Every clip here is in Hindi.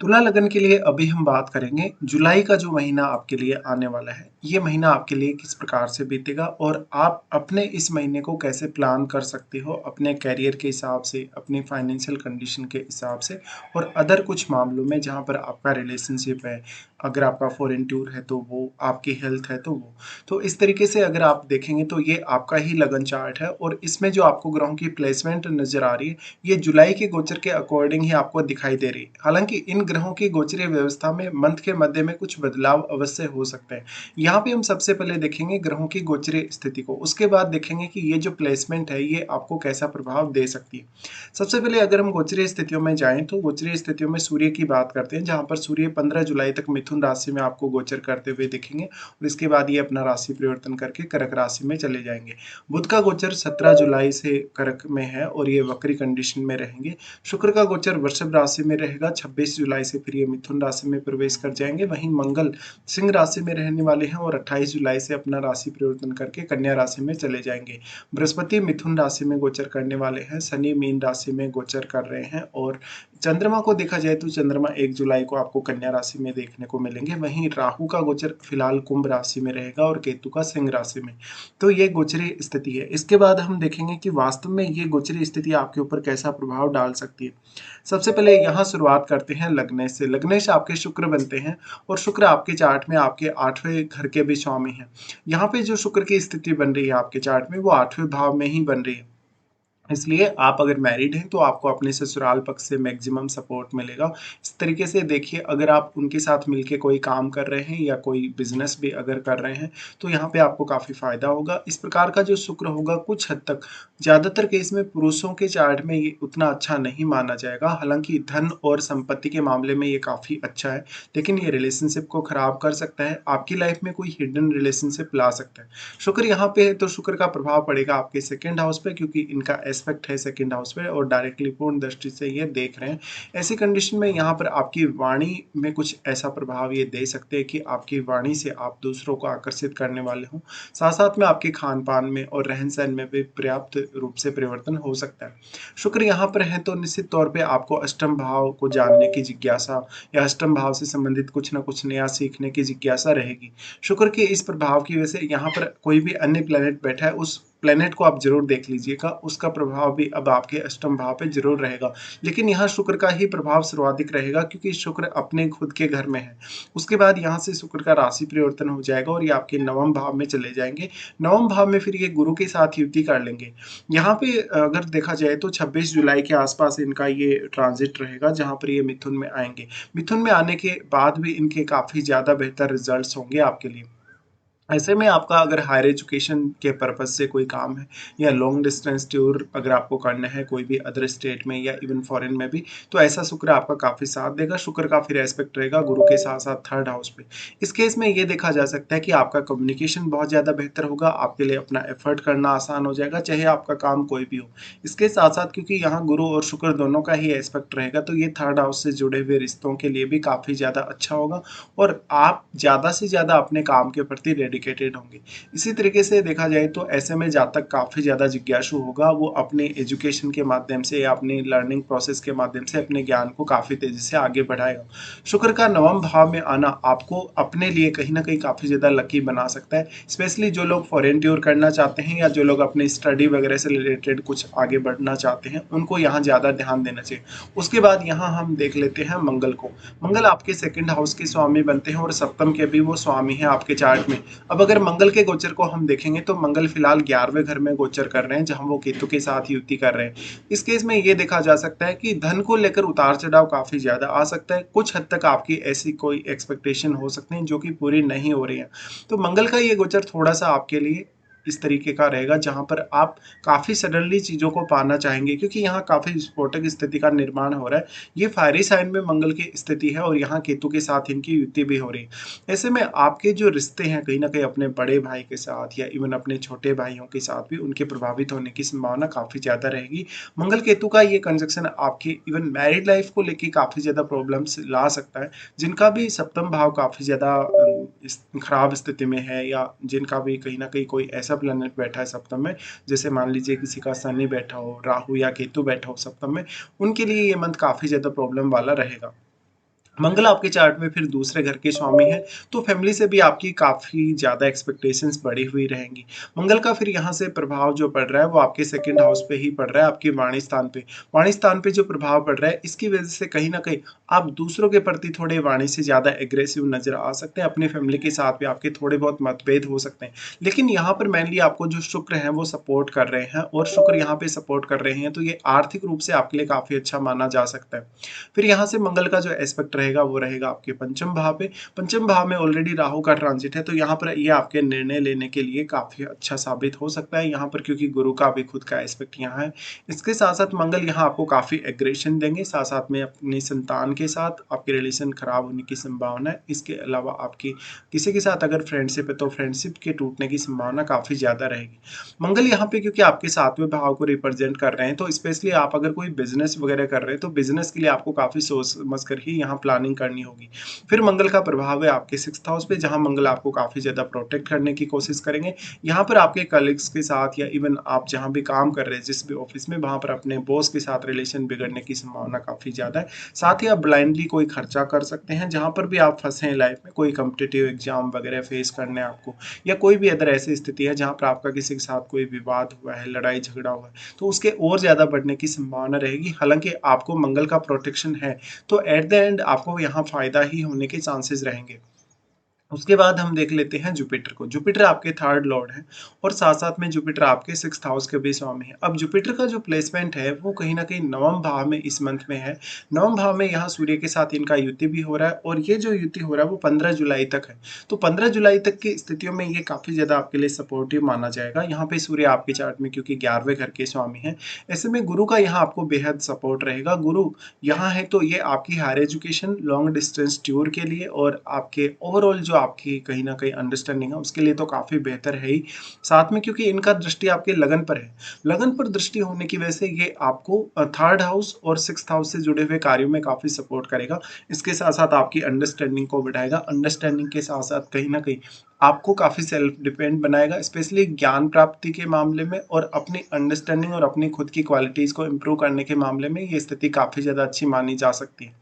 तुला लगन के लिए अभी हम बात करेंगे जुलाई का जो महीना आपके लिए आने वाला है। ये महीना आपके लिए किस प्रकार से बीतेगा और आप अपने इस महीने को कैसे प्लान कर सकते हो अपने करियर के हिसाब से, अपनी फाइनेंशियल कंडीशन के हिसाब से और अदर कुछ मामलों में जहाँ पर आपका रिलेशनशिप है, अगर आपका फॉरेन टूर है तो वो, आपकी हेल्थ है तो वो। तो इस तरीके से अगर आप देखेंगे तो ये आपका ही लगन चार्ट है और इसमें जो आपको ग्रहों की प्लेसमेंट नज़र आ रही है, ये जुलाई के गोचर के अकॉर्डिंग ही आपको दिखाई दे रही है। हालाँकि इन ग्रहों की गोचरीय व्यवस्था में मंथ के मध्य में कुछ बदलाव अवश्य हो सकते हैं। यहाँ पे हम सबसे पहले देखेंगे ग्रहों की गोचरीय स्थिति को, उसके बाद देखेंगे कि ये जो प्लेसमेंट है ये आपको कैसा प्रभाव दे सकती है। सबसे पहले अगर हम गोचरीय स्थितियों में जाएँ तो गोचरीय स्थितियों में सूर्य की बात करते हैं, जहाँ पर सूर्य 15 जुलाई तक मिथुन राशि में आपको गोचर करते हुए दिखेंगे और इसके बाद ये अपना राशि परिवर्तन करके कर्क राशि में चले जाएँगे। बुध का गोचर 17 जुलाई से कर्क में है और ये वक्री कंडीशन में रहेंगे। शुक्र का गोचर वृषभ राशि में रहेगा, 26 जुलाई से फिर ये मिथुन राशि में प्रवेश कर जाएंगे। वहीं मंगल सिंह राशि में रहने वाले हैं और 28 जुलाई से अपना राशि परिवर्तन करके कन्या राशि में चले जाएंगे। बृहस्पति मिथुन राशि में गोचर करने वाले हैं, शनि मीन राशि में गोचर कर रहे हैं और चंद्रमा को देखा जाए तो चंद्रमा 1 जुलाई को आपको कन्या राशि में देखने को मिलेंगे। वहीं राहु का गोचर फिलहाल कुंभ राशि में रहेगा और केतु का सिंह राशि में। तो ये गोचरीय स्थिति है। इसके बाद हम देखेंगे कि वास्तव में ये गोचरीय स्थिति आपके ऊपर कैसा प्रभाव डाल सकती है। सबसे पहले यहाँ शुरुआत करते हैं लग्नेश से। लग्नेश आपके शुक्र बनते हैं और शुक्र आपके चार्ट में आपके 8वें घर के भी स्वामी हैं। यहाँ पे जो शुक्र की स्थिति बन रही है आपके चार्ट में वो 8वें भाव में ही बन रही है। इसलिए आप अगर मैरिड हैं तो आपको अपने ससुराल पक्ष से मैक्सिमम सपोर्ट मिलेगा। इस तरीके से देखिए, अगर आप उनके साथ मिलके कोई काम कर रहे हैं या कोई बिजनेस भी अगर कर रहे हैं तो यहाँ पे आपको काफ़ी फायदा होगा। इस प्रकार का जो शुक्र होगा कुछ हद तक, ज़्यादातर केस में पुरुषों के चार्ट में ये उतना अच्छा नहीं माना जाएगा। हालांकि धन और संपत्ति के मामले में ये काफ़ी अच्छा है, लेकिन ये रिलेशनशिप को खराब कर सकता है, आपकी लाइफ में कोई हिडन रिलेशनशिप ला सकता है। शुक्र यहाँ पे है तो शुक्र का प्रभाव पड़ेगा आपके सेकंड हाउस पे, क्योंकि इनका एस्पेक्ट है सेकंड हाउस पे और डायरेक्टली पूर्ण दृष्टि से ये देख रहे हैं। ऐसी कंडीशन में यहाँ पर आपकी वाणी में कुछ ऐसा प्रभाव ये दे सकते हैं कि आपकी वाणी से आप दूसरों को आकर्षित करने वाले हों। साथ साथ में आपके खान पान में और रहन सहन में भी पर्याप्त रूप से परिवर्तन हो सकता है। शुक्र यहाँ पर है तो निश्चित तौर पे आपको अष्टम भाव को जानने की जिज्ञासा या अष्टम भाव से संबंधित कुछ ना कुछ नया सीखने की जिज्ञासा रहेगी। शुक्र के इस प्रभाव की वजह से यहाँ पर कोई भी अन्य प्लेनेट बैठा है, उस प्लेनेट को आप जरूर देख लीजिएगा, उसका प्रभाव भी अब आपके अष्टम भाव पे जरूर रहेगा। लेकिन यहाँ शुक्र का ही प्रभाव सर्वाधिक रहेगा क्योंकि शुक्र अपने खुद के घर में है। उसके बाद यहाँ से शुक्र का राशि परिवर्तन हो जाएगा और ये आपके नवम भाव में चले जाएंगे। नवम भाव में फिर ये गुरु के साथ युति कर लेंगे। यहाँ पे अगर देखा जाए तो 26 जुलाई के आसपास इनका ये ट्रांजिट रहेगा, जहाँ पर ये मिथुन में आएंगे। मिथुन में आने के बाद भी इनके काफी ज्यादा बेहतर रिजल्ट्स होंगे आपके लिए। ऐसे में आपका अगर हायर एजुकेशन के पर्पज से कोई काम है या लॉन्ग डिस्टेंस टूर अगर आपको करना है कोई भी अदर स्टेट में या इवन फॉरेन में भी, तो ऐसा शुक्र आपका काफ़ी साथ देगा। शुक्र का फिर एस्पेक्ट रहेगा गुरु के साथ साथ थर्ड हाउस पे। इस केस में ये देखा जा सकता है कि आपका कम्युनिकेशन बहुत ज़्यादा बेहतर होगा, आपके लिए अपना एफर्ट करना आसान हो जाएगा, चाहे आपका काम कोई भी हो। इसके साथ साथ क्योंकि यहाँ गुरु और शुक्र दोनों का ही एस्पेक्ट रहेगा, तो ये थर्ड हाउस से जुड़े हुए रिश्तों के लिए भी काफ़ी ज़्यादा अच्छा होगा और आप ज़्यादा से ज़्यादा अपने काम के प्रति डेडिकेटेड होंगे। इसी तरीके से देखा जाए तो ऐसे में जातक काफ़ी ज़्यादा जिज्ञासु होगा, वो अपने एजुकेशन के माध्यम से या अपनी लर्निंग प्रोसेस के माध्यम से अपने ज्ञान को काफ़ी तेज़ी से आगे बढ़ाएगा। शुक्र का नवम भाव में आना आपको अपने लिए कहीं ना कहीं काफ़ी ज़्यादा लकी बना सकता है। स्पेशली जो लोग फॉरेन टूर करना चाहते हैं या जो लोग अपनी स्टडी वगैरह से रिलेटेड कुछ आगे बढ़ना चाहते हैं, उनको यहाँ ज़्यादा ध्यान देना चाहिए। उसके बाद यहाँ हम देख लेते हैं मंगल को। मंगल आपके सेकंड हाउस के स्वामी बनते हैं और सप्तम के भी वो स्वामी हैं आपके चार्ट में। अब अगर मंगल के गोचर को हम देखेंगे तो मंगल फिलहाल 11वें घर में गोचर कर रहे हैं, जहां वो केतु के साथ युति कर रहे हैं। इस केस में ये देखा जा सकता है कि धन को लेकर उतार चढ़ाव काफी ज्यादा आ सकता है। कुछ हद तक आपकी ऐसी कोई एक्सपेक्टेशन हो सकती है जो कि पूरी नहीं हो रही है। तो मंगल का ये गोचर थोड़ा सा आपके लिए इस तरीके का रहेगा जहां पर आप काफी सडनली चीजों को पाना चाहेंगे, क्योंकि यहाँ काफी विस्फोटक स्थिति का निर्माण हो रहा है। ये फायरी साइन में मंगल की स्थिति है और यहाँ केतु के साथ इनकी युति भी हो रही है। ऐसे में आपके जो रिश्ते हैं कहीं ना कहीं अपने बड़े भाई के साथ या इवन अपने छोटे भाइयों के साथ भी उनके प्रभावित होने की संभावना काफी ज्यादा रहेगी। मंगल केतु का ये कंजक्शन आपकी इवन मैरिड लाइफ को लेके काफी ज्यादा प्रॉब्लम्स ला सकता है। जिनका भी सप्तम भाव काफी ज्यादा खराब स्थिति में है या जिनका भी कहीं ना कहीं कोई ऐसा प्लेनेट बैठा है सप्तम में, जैसे मान लीजिए किसी का शनि बैठा हो, राहु या केतु बैठा हो सप्तम में, उनके लिए ये मंथ काफी ज्यादा प्रॉब्लम वाला रहेगा। मंगल आपके चार्ट में फिर दूसरे घर के स्वामी हैं, तो फैमिली से भी आपकी काफ़ी ज़्यादा एक्सपेक्टेशंस बढ़ी हुई रहेंगी। मंगल का फिर यहाँ से प्रभाव जो पड़ रहा है वो आपके सेकंड हाउस पे ही पड़ रहा है, आपके वाणी स्थान पे। वाणी स्थान पे जो प्रभाव पड़ रहा है इसकी वजह से कहीं न कहीं आप दूसरों के प्रति थोड़े वाणी से ज़्यादा एग्रेसिव नज़र आ सकते हैं, अपनी फैमिली के साथ भी आपके थोड़े बहुत मतभेद हो सकते हैं। लेकिन यहाँ पर मेनली आपको जो शुक्र हैं वो सपोर्ट कर रहे हैं और शुक्र यहाँ पे सपोर्ट कर रहे हैं, तो ये आर्थिक रूप से आपके लिए काफ़ी अच्छा माना जा सकता है। फिर यहाँ से मंगल का जो एस्पेक्ट रहेगा वो रहेगा आपके पंचम भाव पे। पंचम भाव में ऑलरेडी राहु का ट्रांजिट है, तो यहाँ पर ये आपके निर्णय लेने के लिए काफ़ी अच्छा साबित हो सकता है यहाँ पर, क्योंकि गुरु का भी खुद का एस्पेक्ट यहाँ है। इसके साथ-साथ मंगल यहाँ आपको काफ़ी एग्रेशन देंगे, साथ-साथ में अपनी संतान के साथ आपके रिलेशन खराब होने की संभावना है। इसके अलावा आपकी किसी के साथ अगर फ्रेंडशिप है, तो फ्रेंडशिप के टूटने की संभावना काफ़ी ज़्यादा रहेगी। मंगल यहाँ पे क्योंकि आपके 7वें भाव को रिप्रेजेंट कर रहे हैं, तो स्पेशली आप अगर कोई बिज़नेस वगैरह कर रहे हैं, तो बिज़नेस के लिए आपको काफ़ी सोच समझ कर ही यहाँ प्लानिंग करनी होगी। फिर मंगल का प्रभाव है आपके 6th हाउस पे, जहाँ मंगल आपको काफ़ी ज़्यादा प्रोटेक्ट करने की कोशिश करेंगे। यहाँ पर आपके कलीग्स के साथ या इवन आप जहाँ भी काम कर रहे हैं, जिस भी ऑफिस में, वहाँ पर अपने बॉस के साथ रिलेशन बिगड़ने की संभावना काफ़ी ज़्यादा है। साथ ही आप ब्लाइंडली कोई खर्चा कर सकते हैं, जहाँ पर भी आप फँसे हैं लाइफ में, कोई कॉम्पिटिटिव एग्जाम वगैरह फेस करने हैं आपको, या कोई भी अदर ऐसी स्थिति है जहाँ पर आपका किसी के साथ कोई विवाद हुआ है, लड़ाई झगड़ा हुआ है, तो उसके और ज़्यादा बढ़ने की संभावना रहेगी। हालाँकि आपको मंगल का प्रोटेक्शन है, तो एट द एंड आपको यहाँ फ़ायदा ही होने के चांसेस रहेंगे। उसके बाद हम देख लेते हैं जुपिटर को। जुपिटर आपके थर्ड लॉर्ड हैं और साथ-साथ में जुपिटर आपके 6th हाउस के भी स्वामी हैं। अब जुपिटर का जो प्लेसमेंट है वो कहीं न कहीं 9वें भाव में इस मंथ में है। 9वें भाव में यहाँ सूर्य के साथ इनका युति भी हो रहा है और ये जो युति हो रहा है वो 15 जुलाई तक है। तो 15 जुलाई तक की स्थितियों में ये काफ़ी ज़्यादा आपके लिए सपोर्टिव माना जाएगा। यहाँ पे सूर्य आपके चार्ट में क्योंकि 11वें घर के स्वामी हैं, ऐसे में गुरु का यहाँ आपको बेहद सपोर्ट रहेगा। गुरु यहाँ है तो ये आपकी higher education, long distance tour के लिए और आपके ओवरऑल जो आपकी कहीं न कहीं अंडरस्टैंडिंग है उसके लिए तो काफ़ी बेहतर है ही। साथ में क्योंकि इनका दृष्टि आपके लगन पर है। लगन पर दृष्टि होने की वजह से ये आपको 3rd हाउस और 6th हाउस से जुड़े हुए कार्यों में काफ़ी सपोर्ट करेगा। इसके साथ-साथ आपकी अंडरस्टैंडिंग को बढ़ाएगा। अंडरस्टैंडिंग के साथ-साथ कहीं न कहीं आपको काफ़ी सेल्फ डिपेंड बनाएगा, स्पेशली ज्ञान प्राप्ति के मामले में और अपनी अंडरस्टैंडिंग और अपनी खुद की क्वालिटीज़ को इम्प्रूव करने के मामले में ये स्थिति काफ़ी ज़्यादा अच्छी मानी जा सकती है।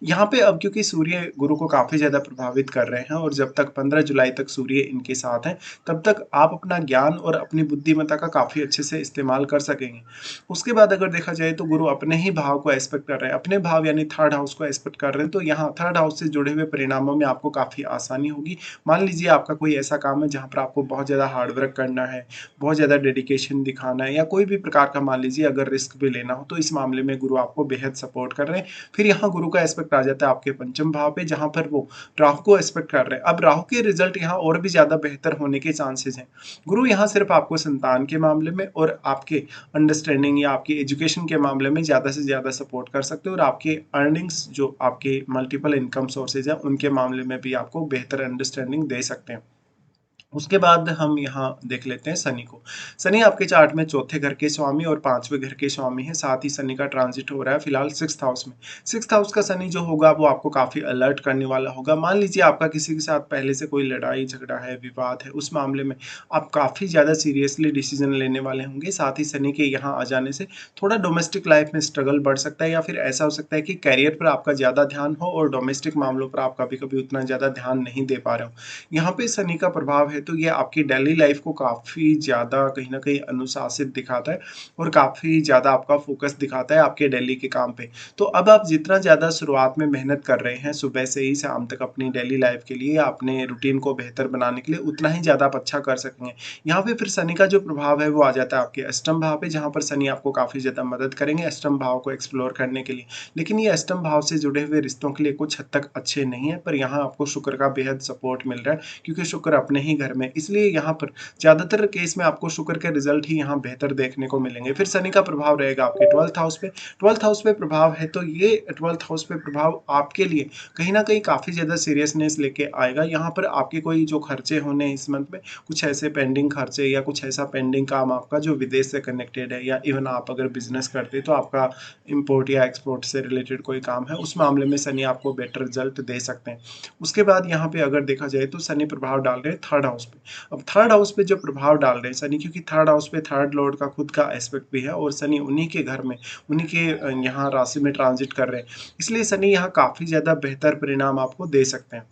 यहाँ पे अब क्योंकि सूर्य गुरु को काफ़ी ज़्यादा प्रभावित कर रहे हैं और जब तक 15 जुलाई तक सूर्य इनके साथ हैं, तब तक आप अपना ज्ञान और अपनी बुद्धिमत्ता का काफ़ी अच्छे से इस्तेमाल कर सकेंगे। उसके बाद अगर देखा जाए तो गुरु अपने ही भाव को एस्पेक्ट कर रहे हैं, अपने भाव यानी 3rd हाउस को एस्पेक्ट कर रहे हैं, तो यहाँ 3rd हाउस से जुड़े हुए परिणामों में आपको काफ़ी आसानी होगी। मान लीजिए आपका कोई ऐसा काम है जहाँ पर आपको बहुत ज़्यादा हार्ड वर्क करना है, बहुत ज़्यादा डेडिकेशन दिखाना है या कोई भी प्रकार का मान लीजिए अगर रिस्क भी लेना हो, तो इस मामले में गुरु आपको बेहद सपोर्ट कर रहे हैं। फिर यहाँ गुरु का एस्पेक्ट आ जाता है आपके पंचम भाव पे, जहाँ पर वो राहु को एस्पेक्ट कर रहे हैं। अब राहु के रिजल्ट यहाँ और भी ज़्यादा बेहतर होने के चांसेस हैं। गुरु यहाँ सिर्फ आपको संतान के मामले में और आपके अंडरस्टैंडिंग या आपकी एजुकेशन के मामले में ज़्यादा से ज़्यादा सपोर्ट कर सकते हैं और आपके अर्निंग्स जो आपके मल्टीपल इनकम सोर्सेज हैं उनके मामले में भी आपको बेहतर अंडरस्टैंडिंग दे सकते हैं। उसके बाद हम यहाँ देख लेते हैं शनि को। शनि आपके चार्ट में चौथे घर के स्वामी और 5वें घर के स्वामी हैं, साथ ही शनि का ट्रांजिट हो रहा है फिलहाल 6th हाउस में। 6th हाउस का शनि जो होगा वो आपको काफ़ी अलर्ट करने वाला होगा। मान लीजिए आपका किसी के साथ पहले से कोई लड़ाई झगड़ा है, विवाद है, उस मामले में आप काफ़ी ज़्यादा सीरियसली डिसीजन लेने वाले होंगे। साथ ही शनि के यहाँ आ जाने से थोड़ा डोमेस्टिक लाइफ में स्ट्रगल बढ़ सकता है या फिर ऐसा हो सकता है कि करियर पर आपका ज़्यादा ध्यान हो और डोमेस्टिक मामलों पर आप कभी-कभी उतना ज़्यादा ध्यान नहीं दे पा रहे हो। यहाँ पे शनि का प्रभाव है तो ये आपकी डेली लाइफ को काफ़ी ज़्यादा कहीं न कहीं अनुशासित दिखाता है और काफ़ी ज़्यादा आपका फ़ोकस दिखाता है आपके डेली के काम पे। तो अब आप जितना ज़्यादा शुरुआत में मेहनत कर रहे हैं सुबह से ही शाम तक अपनी डेली लाइफ के लिए, अपने रूटीन को बेहतर बनाने के लिए, उतना ही ज़्यादा आप अच्छा कर सकेंगे। यहाँ पे फिर शनि का जो प्रभाव है वो आ जाता है आपके अष्टम भाव पे, जहाँ पर शनि आपको काफ़ी ज़्यादा मदद करेंगे अष्टम भाव को एक्सप्लोर करने के लिए। लेकिन ये अष्टम भाव से जुड़े हुए रिश्तों के लिए कुछ हद तक अच्छे नहीं है, पर यहाँ आपको शुक्र का बेहद सपोर्ट मिल रहा है क्योंकि शुक्र अपने ही घर में, इसलिए यहाँ पर ज़्यादातर केस में आपको शुक्र के रिजल्ट ही यहाँ बेहतर देखने को मिलेंगे। फिर शनि का प्रभाव रहेगा आपके 12th हाउस पे। 12th हाउस पे प्रभाव है तो ये 12th हाउस पे प्रभाव आपके लिए कहीं न कहीं काफ़ी ज़्यादा सीरियसनेस लेके आएगा। यहाँ पर आपके कोई जो खर्चे होने हैं इस मंथ में, कुछ ऐसे पेंडिंग खर्चे या कुछ ऐसा पेंडिंग काम आपका जो विदेश से कनेक्टेड है या इवन आप अगर बिज़नेस करते हैं तो आपका इम्पोर्ट या एक्सपोर्ट से रिलेटेड कोई काम है, उस मामले में शनि आपको बेटर रिजल्ट दे सकते हैं। उसके बाद यहाँ पे अगर देखा जाए तो शनि प्रभाव डाल रहे हैं 3rd हाउस हाउस पे। अब थर्ड हाउस पे जो प्रभाव डाल रहे हैं शनि, क्योंकि थर्ड हाउस पे थर्ड लॉर्ड का खुद का एस्पेक्ट भी है और शनि उन्हीं के घर में, उन्हीं के यहाँ राशि में ट्रांजिट कर रहे हैं, इसलिए शनि यहाँ काफ़ी ज़्यादा बेहतर परिणाम आपको दे सकते हैं।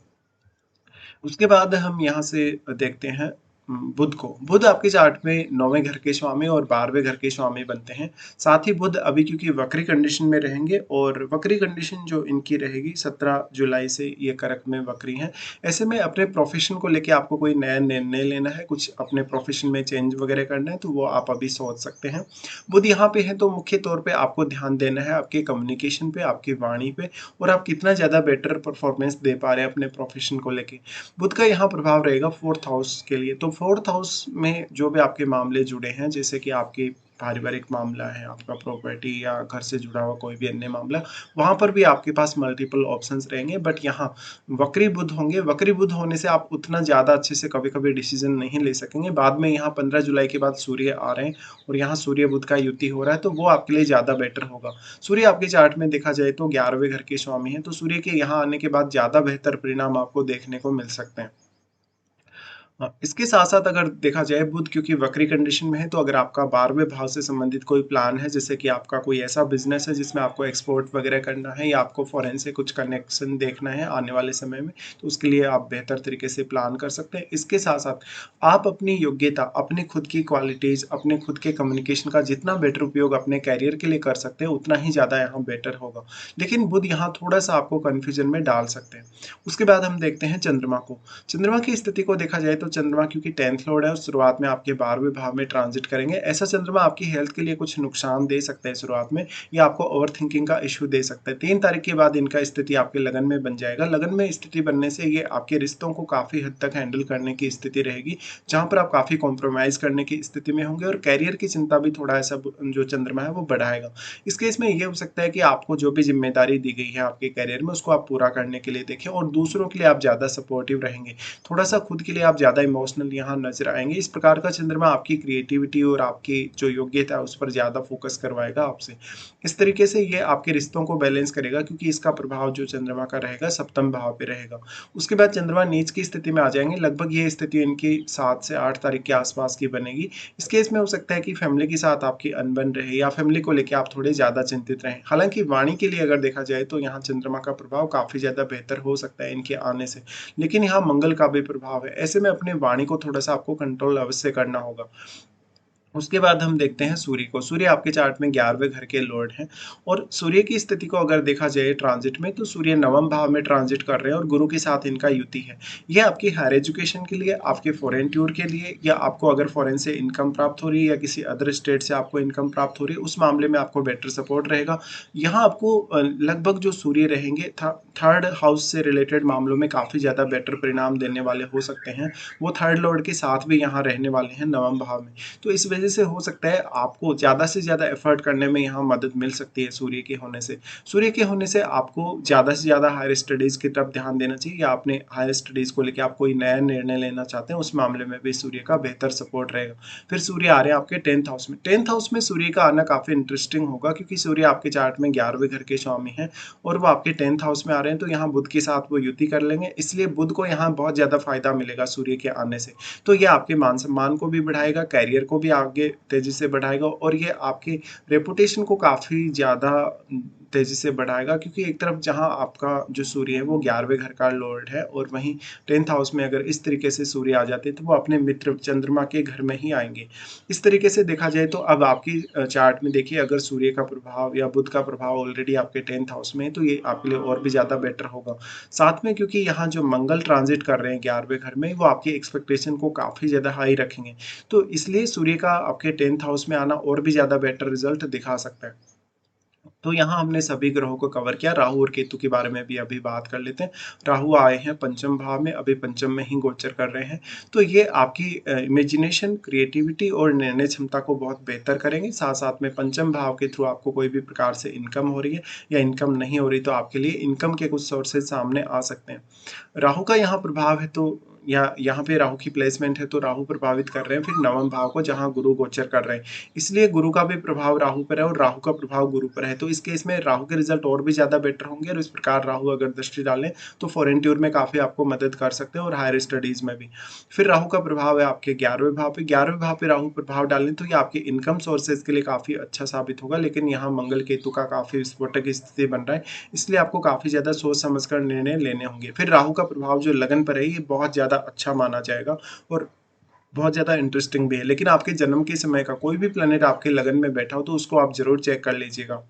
उसके बाद हम यहाँ से देखते हैं बुध को। बुध आपके चार्ट में 9वें घर के स्वामी और 12वें घर के स्वामी बनते हैं। साथ ही बुध अभी क्योंकि वक्री कंडीशन में रहेंगे और वक्री कंडीशन जो इनकी रहेगी 17 जुलाई से ये कर्क में वक्री हैं। ऐसे में अपने प्रोफेशन को लेके आपको कोई नया निर्णय लेना है, कुछ अपने प्रोफेशन में चेंज वगैरह करना है, तो वो आप अभी सोच सकते हैं। बुध यहाँ पे है तो मुख्य तौर पे आपको ध्यान देना है आपके कम्युनिकेशन पे, आपकी वाणी पे और आप कितना ज़्यादा बेटर परफॉर्मेंस दे पा रहे हैं अपने प्रोफेशन को लेके। बुध का यहाँ प्रभाव रहेगा फोर्थ हाउस के लिए, तो फोर्थ हाउस में जो भी आपके मामले जुड़े हैं, जैसे कि आपकी पारिवारिक मामला है, आपका प्रॉपर्टी या घर से जुड़ा हुआ कोई भी अन्य मामला, वहाँ पर भी आपके पास मल्टीपल ऑप्शंस रहेंगे। बट यहाँ वक्री बुध होंगे, वक्री बुध होने से आप उतना ज़्यादा अच्छे से कभी कभी डिसीजन नहीं ले सकेंगे। बाद में यहाँ 15 जुलाई के बाद सूर्य आ रहे हैं और यहाँ सूर्य बुध का युति हो रहा है, तो वो आपके लिए ज़्यादा बेटर होगा। सूर्य आपके चार्ट में देखा जाए तो 11वें घर के स्वामी हैं, तो सूर्य के यहाँ आने के बाद ज़्यादा बेहतर परिणाम आपको देखने को मिल सकते हैं। हाँ, इसके साथ-साथ अगर देखा जाए बुध क्योंकि वक्री कंडीशन में है, तो अगर आपका 12वें भाव से संबंधित कोई प्लान है, जैसे कि आपका कोई ऐसा बिज़नेस है जिसमें आपको एक्सपोर्ट वगैरह करना है या आपको फॉरेन से कुछ कनेक्शन देखना है आने वाले समय में, तो उसके लिए आप बेहतर तरीके से प्लान कर सकते हैं। इसके साथ-साथ आप अपनी योग्यता, अपनी खुद की क्वालिटीज़, अपने खुद के कम्युनिकेशन का जितना बेटर उपयोग अपने करियर के लिए कर सकते हैं, उतना ही ज़्यादा यहाँ बेटर होगा। लेकिन बुध यहाँ थोड़ा-सा आपको कन्फ्यूज़न में डाल सकते हैं। उसके बाद हम देखते हैं चंद्रमा को। चंद्रमा की स्थिति को देखा जाए तो चंद्रमा क्योंकि 10th लॉर्ड है और शुरुआत में आपके 12वें भाव में ट्रांजिट करेंगे। ऐसा चंद्रमा आपकी हेल्थ के लिए कुछ नुकसान दे सकता है शुरुआत में, या आपको ओवर थिंकिंग का इश्यू दे सकता है। 3 तारीख के बाद इनका स्थिति आपके लगन में बन जाएगा। लगन में स्थिति बनने से ये आपके रिश्तों को काफ़ी हद तक हैंडल करने की स्थिति रहेगी, जहाँ पर आप काफ़ी कॉम्प्रोमाइज़ करने की स्थिति में होंगे और करियर की चिंता भी थोड़ा ऐसा जो चंद्रमा है वो बढ़ाएगा। इस केस में ये हो सकता है कि आपको जो भी ज़िम्मेदारी दी गई है आपके करियर में, उसको आप पूरा करने के लिए देखें और दूसरों के लिए आप ज़्यादा सपोर्टिव रहेंगे। थोड़ा-सा खुद के लिए आप ज़्यादा इमोशनल यहाँ नज़र आएँगे। इस प्रकार का चंद्रमा आपकी क्रिएटिविटी और आपकी जो योग्यता है उस पर ज़्यादा फ़ोकस करवाएगा आपसे। इस तरीके से ये आपके रिश्तों को बैलेंस करेगा, क्योंकि इसका प्रभाव जो चंद्रमा का रहेगा 7वें भाव पे रहेगा। उसके बाद चंद्रमा नीच की स्थिति में आ जाएँगे। लगभग ये स्थिति इनकी 7 से 8 तारीख के आस-पास की बनेगी। इस केस में हो सकता है कि फैमिली के साथ आपकी अनबन रहे या फैमिली को लेके आप थोड़े ज़्यादा चिंतित रहें। हालाँकि वाणी के लिए अगर देखा जाए तो यहाँ चंद्रमा का प्रभाव काफ़ी ज़्यादा बेहतर हो सकता है इनके आने से। लेकिन यहाँ मंगल का भी प्रभाव है। ऐसे में अपने वाणी को थोड़ा-सा आपको कंट्रोल अवश्य करना होगा। उसके बाद हम देखते हैं सूर्य को। सूर्य आपके चार्ट में 11वें घर के लॉर्ड हैं और सूर्य की स्थिति को अगर देखा जाए ट्रांजिट में, तो सूर्य 9वें भाव में ट्रांजिट कर रहे हैं और गुरु के साथ इनका युति है। यह आपकी हायर एजुकेशन के लिए, आपके फॉरेन टूर के लिए, या आपको अगर फॉरेन से इनकम प्राप्त हो रही है या किसी अदर स्टेट से आपको इनकम प्राप्त हो रही है, उस मामले में आपको बेटर सपोर्ट रहेगा। यहाँ आपको लगभग जो सूर्य रहेंगे थर्ड हाउस से रिलेटेड मामलों में काफ़ी ज़्यादा बेटर परिणाम देने वाले हो सकते हैं। वो थर्ड लॉर्ड के साथ भी यहाँ रहने वाले हैं 9वें भाव में। तो इस वजह से हो सकता है आपको ज़्यादा से ज़्यादा एफर्ट करने में यहाँ मदद मिल सकती है सूर्य के होने से। सूर्य के होने से आपको ज़्यादा से ज़्यादा हायर स्टडीज़ की तरफ ध्यान देना चाहिए, या अपने हायर स्टडीज़ को लेके आप कोई नया निर्णय लेना चाहते हैं, उस मामले में भी सूर्य का बेहतर सपोर्ट रहेगा। फिर सूर्य आ रहे हैं आपके 10th हाउस में। 10th हाउस में सूर्य का आना काफ़ी इंटरेस्टिंग होगा, क्योंकि सूर्य आपके चार्ट में 11वें घर के स्वामी हैं और वो आपके 10th हाउस में आ रहे हैं, तो यहाँ बुध के साथ वो युति कर लेंगे। इसलिए बुध को यहाँ बहुत ज़्यादा फायदा मिलेगा सूर्य के आने से। तो ये आपके मान सम्मान को भी बढ़ाएगा, करियर को भी आगे तेज़ी से बढ़ाएगा और ये आपकी रेपुटेशन को काफ़ी ज़्यादा तेज़ी से बढ़ाएगा, क्योंकि एक तरफ जहाँ आपका जो सूर्य है वो 11वें घर का लॉर्ड है और वहीं 10th हाउस में अगर इस तरीके से सूर्य आ जाते हैं तो वो अपने मित्र चंद्रमा के घर में ही आएंगे। इस तरीके से देखा जाए तो अब आपकी चार्ट में देखिए, अगर सूर्य का प्रभाव या बुध का प्रभाव ऑलरेडी आपके 10th हाउस में है, तो ये आपके लिए और भी ज़्यादा बेटर होगा। साथ में क्योंकि यहाँ जो मंगल ट्रांजिट कर रहे हैं 11वें घर में, वो आपकी एक्सपेक्टेशन को काफ़ी ज़्यादा हाई रखेंगे, तो इसलिए सूर्य का आपके 10th हाउस में आना और भी ज़्यादा बेटर रिजल्ट दिखा सकता है। तो यहाँ हमने सभी ग्रहों को कवर किया। राहु और केतु के बारे में भी अभी बात कर लेते हैं। राहु आए हैं पंचम भाव में, अभी पंचम में ही गोचर कर रहे हैं, तो ये आपकी इमेजिनेशन, क्रिएटिविटी और निर्णय क्षमता को बहुत बेहतर करेंगे। साथ साथ में पंचम भाव के थ्रू आपको कोई भी प्रकार से इनकम हो रही है या इनकम नहीं हो रही, तो आपके लिए इनकम के कुछ सोर्सेज सामने आ सकते हैं। राहु का यहाँ प्रभाव है तो या यहाँ पे राहु की प्लेसमेंट है तो राहु प्रभावित कर रहे हैं, फिर नवम भाव को जहाँ गुरु गोचर कर रहे हैं, इसलिए गुरु का भी प्रभाव राहु पर है और राहु का प्रभाव गुरु पर है। तो इस केस में राहु के रिजल्ट और भी ज़्यादा बेटर होंगे और इस प्रकार राहु अगर दृष्टि डालें तो फॉरेन टूर में काफ़ी आपको मदद कर सकते हैं और हायर स्टडीज़ में भी। फिर राहु का प्रभाव है आपके 11वें भाव पे, 11वें भाव पे राहु प्रभाव डालें तो ये आपके इनकम सोर्सेज के लिए काफ़ी अच्छा साबित होगा, लेकिन यहाँ मंगल केतु का काफ़ी विस्फोटक स्थिति बन रहा है, इसलिए आपको काफ़ी ज़्यादा सोच समझकर निर्णय लेने होंगे। फिर राहु का प्रभाव जो लगन पर है ये बहुत ज़्यादा अच्छा माना जाएगा और बहुत ज़्यादा इंटरेस्टिंग भी है, लेकिन आपके जन्म के समय का कोई भी प्लैनेट आपके लगन में बैठा हो तो उसको आप जरूर चेक कर लीजिएगा।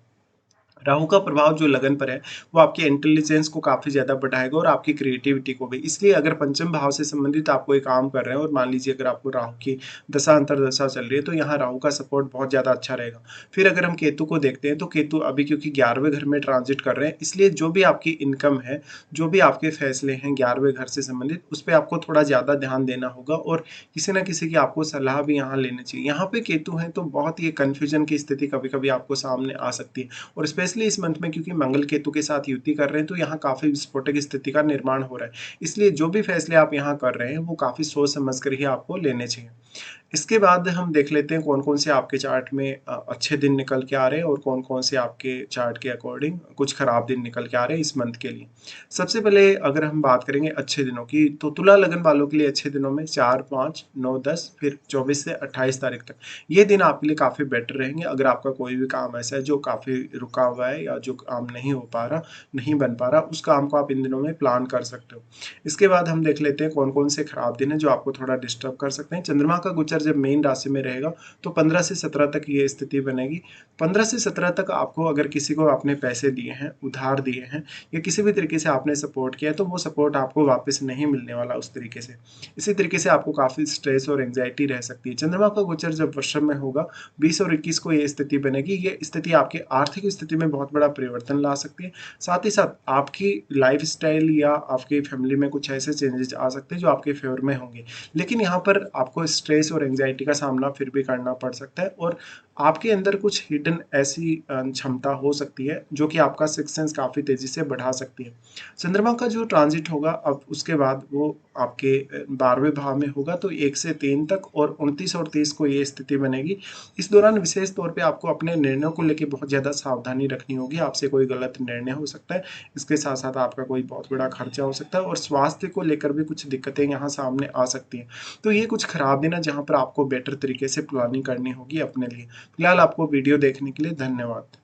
राहु का प्रभाव जो लगन पर है वो आपके इंटेलिजेंस को काफ़ी ज़्यादा बढ़ाएगा और आपकी क्रिएटिविटी को भी। इसलिए अगर पंचम भाव से संबंधित आप कोई काम कर रहे हैं और मान लीजिए अगर आपको राहु की दशा अंतर्दशा चल रही है तो यहाँ राहु का सपोर्ट बहुत ज़्यादा अच्छा रहेगा। फिर अगर हम केतु को देखते हैं तो केतु अभी क्योंकि 11वें घर में ट्रांजिट कर रहे हैं, इसलिए जो भी आपकी इनकम है, जो भी आपके फैसले हैं 11वें घर से संबंधित, उस पर आपको थोड़ा ज़्यादा ध्यान देना होगा और किसी न किसी की आपको सलाह भी यहाँ लेनी चाहिए। यहाँ पे केतु है तो बहुत ही कन्फ्यूजन की स्थिति कभी कभी आपको सामने आ सकती है और स्पेशली इस मंथ में क्योंकि मंगल केतु के साथ युति कर रहे हैं तो यहाँ काफी विस्फोटक स्थिति का निर्माण हो रहा है, इसलिए जो भी फैसले आप यहाँ कर रहे हैं वो काफी सोच समझ कर ही आपको लेने चाहिए। इसके बाद हम देख लेते हैं कौन कौन से आपके चार्ट में अच्छे दिन निकल के आ रहे हैं और कौन कौन से आपके चार्ट के अकॉर्डिंग कुछ खराब दिन निकल के आ रहे हैं इस मंथ के लिए। सबसे पहले अगर हम बात करेंगे अच्छे दिनों की तो तुला लगन वालों के लिए अच्छे दिनों में 4, 5, 9, 10 फिर 24 से 28 तारीख तक ये दिन आपके लिए काफ़ी बेटर रहेंगे। अगर आपका कोई भी काम ऐसा है जो काफ़ी रुका हुआ है या जो काम नहीं हो पा रहा, नहीं बन पा रहा, उस काम को आप इन दिनों में प्लान कर सकते हो। इसके बाद हम देख लेते हैं कौन कौन से खराब दिन है जो आपको थोड़ा डिस्टर्ब कर सकते हैं। चंद्रमा का गोचर जब मेन राशि में रहेगा तो 15 से 17 तक ये स्थिति बनेगी। 15 से 17 तक आपको अगर किसी को आपने पैसे दिए हैं, उधार दिए हैं या किसी भी तरीके से आपने सपोर्ट किया है तो वो सपोर्ट आपको वापस नहीं मिलने वाला उस तरीके से। इसी तरीके से आपको काफ़ी स्ट्रेस और एंग्जाइटी रह सकती है। चंद्रमा का गोचर जब वृषभ में होगा 20 और 21 को ये स्थिति बनेगी। ये स्थिति आपकी आर्थिक स्थिति में बहुत बड़ा परिवर्तन ला सकती है। साथ ही साथ आपकी लाइफ स्टाइल या आपकी फैमिली में कुछ ऐसे चेंजेस आ सकते हैं जो आपके फेवर में होंगे, लेकिन यहाँ पर आपको स्ट्रेस और एंग्जाइटी का सामना फिर भी करना पड़ सकता है और आपके अंदर कुछ हिडन ऐसी क्षमता हो सकती है जो कि आपका सिक्स सेंस काफ़ी तेज़ी से बढ़ा सकती है। चंद्रमा का जो ट्रांजिट होगा अब उसके बाद वो आपके 12वें भाव में होगा तो 1 से 3 तक और 29 और 30 को ये स्थिति बनेगी। इस दौरान विशेष तौर पे आपको अपने निर्णयों को लेकर बहुत ज़्यादा सावधानी रखनी होगी, आपसे कोई गलत निर्णय हो सकता है। इसके साथ साथ आपका कोई बहुत बड़ा खर्चा हो सकता है और स्वास्थ्य को लेकर भी कुछ दिक्कतें यहाँ सामने आ सकती हैं। तो ये कुछ खराब दिन है जहाँ पर आपको बेटर तरीके से प्लानिंग करनी होगी अपने लिए। फिलहाल आपको वीडियो देखने के लिए धन्यवाद।